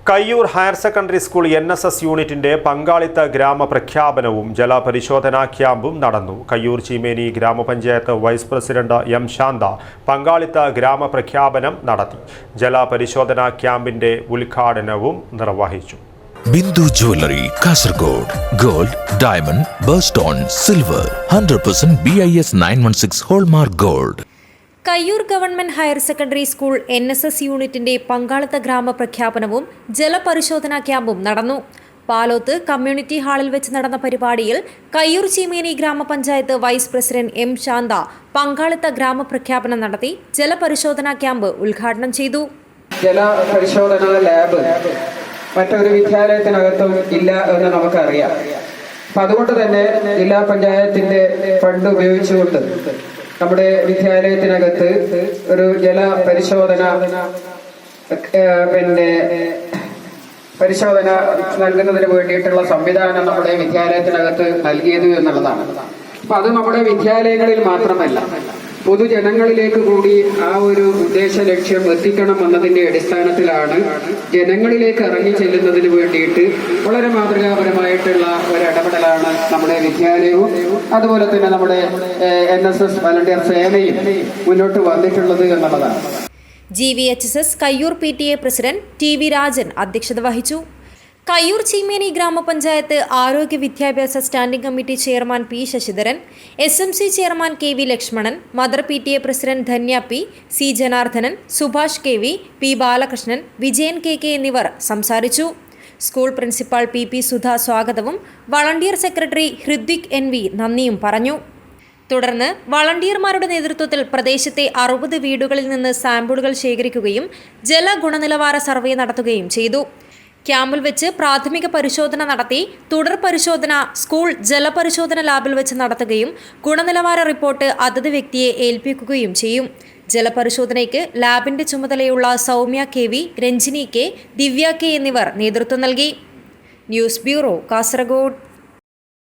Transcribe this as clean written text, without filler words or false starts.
Kayyur higher secondary school NSS യൂണിറ്റിന്റെ പങ്കാളിത്ത ഗ്രാമപ്രഖ്യാപനവും ജലപരിശോധനാ ക്യാമ്പും നടന്നു. കയ്യൂർ ചീമേനി ഗ്രാമപഞ്ചായത്ത് വൈസ് പ്രസിഡന്റ് M. ശാന്ത പങ്കാളിത്ത ഗ്രാമപ്രഖ്യാപനം നടത്തി. ജലപരിശോധനാ ക്യാമ്പിന്റെ ഉദ്ഘാടനവും നിർവഹിച്ചു. Bindu jewellery Kasaragod. Gold, diamond, birthstone, silver 100% BIS 916 hallmark gold. Kayyur government higher secondary school NSS യൂണിറ്റിന്റെ പങ്കാളിത്ത ഗ്രാമപ്രഖ്യാപനവും ജലപരിശോധനാ ക്യാമ്പും നടന്നു. പാലോത്ത് കമ്മ്യൂണിറ്റി ഹാളിൽ വെച്ച് നടന്ന പരിപാടിയിൽ കയ്യൂർ ചീമേനി ഗ്രാമപഞ്ചായത്ത് വൈസ് പ്രസിഡന്റ് M. ശാന്ത പങ്കാളിത്ത ഗ്രാമപ്രഖ്യാപനം നടത്തി ജലപരിശോധനാ ക്യാമ്പ് ഉദ്ഘാടനം ചെയ്തു. ജലപരിശോധനാ ലാബ് മറ്റൊരു വിദ്യാലയത്തിനകത്തും ഇല്ല എന്ന് നമുക്കറിയാം. അപ്പം അതുകൊണ്ട് തന്നെ ജില്ലാ പഞ്ചായത്തിന്റെ ഫണ്ട് ഉപയോഗിച്ചുകൊണ്ട് നമ്മുടെ വിദ്യാലയത്തിനകത്ത് ഒരു ജല പരിശോധന പരിശോധന നൽകുന്നതിന് വേണ്ടിയിട്ടുള്ള സംവിധാനം നമ്മുടെ വിദ്യാലയത്തിനകത്ത് നൽകിയത് എന്നുള്ളതാണ്. അപ്പൊ അത് നമ്മുടെ വിദ്യാലയങ്ങളിൽ മാത്രമല്ല, പൊതുജനങ്ങളിലേക്ക് കൂടി ആ ഒരു ഉദ്ദേശ ലക്ഷ്യം എത്തിക്കണം എന്നതിന്റെ അടിസ്ഥാനത്തിലാണ് ജനങ്ങളിലേക്ക് ഇറങ്ങി ചെല്ലുന്നതിന് വേണ്ടിയിട്ട് വളരെ മാതൃകാപരമായിട്ടുള്ള ഒരു ഇടപെടലാണ് നമ്മുടെ വിദ്യാലയവും അതുപോലെ തന്നെ നമ്മുടെ NSS വളണ്ടിയർ സേനയും മുന്നോട്ട് വന്നിട്ടുള്ളത് എന്നുള്ളതാണ്. GVHSS Kayyur PTA president TV Rajan അധ്യക്ഷത വഹിച്ചു. കയ്യൂർ ചീമേനി ഗ്രാമപഞ്ചായത്ത് ആരോഗ്യ വിദ്യാഭ്യാസ standing committee chairman P. Sasidharan, SMC chairman KV Lakshmanan, mother PTA president Dhanya P, C. Janardhanan, Subhash KV, P. Balakrishnan, Vijayan KK എന്നിവർ സംസാരിച്ചു. സ്കൂൾ പ്രിൻസിപ്പാൾ PP സുധ സ്വാഗതവും വളണ്ടിയർ സെക്രട്ടറി ഹൃദ്വിക് NV നന്ദിയും പറഞ്ഞു. തുടർന്ന് വളണ്ടിയർമാരുടെ നേതൃത്വത്തിൽ പ്രദേശത്തെ 60 വീടുകളിൽ നിന്ന് സാമ്പിളുകൾ ശേഖരിക്കുകയും ജല ഗുണനിലവാര സർവേ നടത്തുകയും ചെയ്തു. ക്യാമ്പിൽ വെച്ച് പ്രാഥമിക പരിശോധന നടത്തി തുടർ പരിശോധന സ്കൂൾ ജലപരിശോധന ലാബിൽ വെച്ച് നടത്തുകയും ഗുണനിലവാര റിപ്പോർട്ട് അതത് വ്യക്തിയെ ഏൽപ്പിക്കുകയും ചെയ്യും. ജലപരിശോധനയ്ക്ക് ലാബിന്റെ ചുമതലയുള്ള സൗമ്യ KV, രഞ്ജിനി K, ദിവ്യ K എന്നിവർ നേതൃത്വം നൽകി. News bureau, Kasaragod.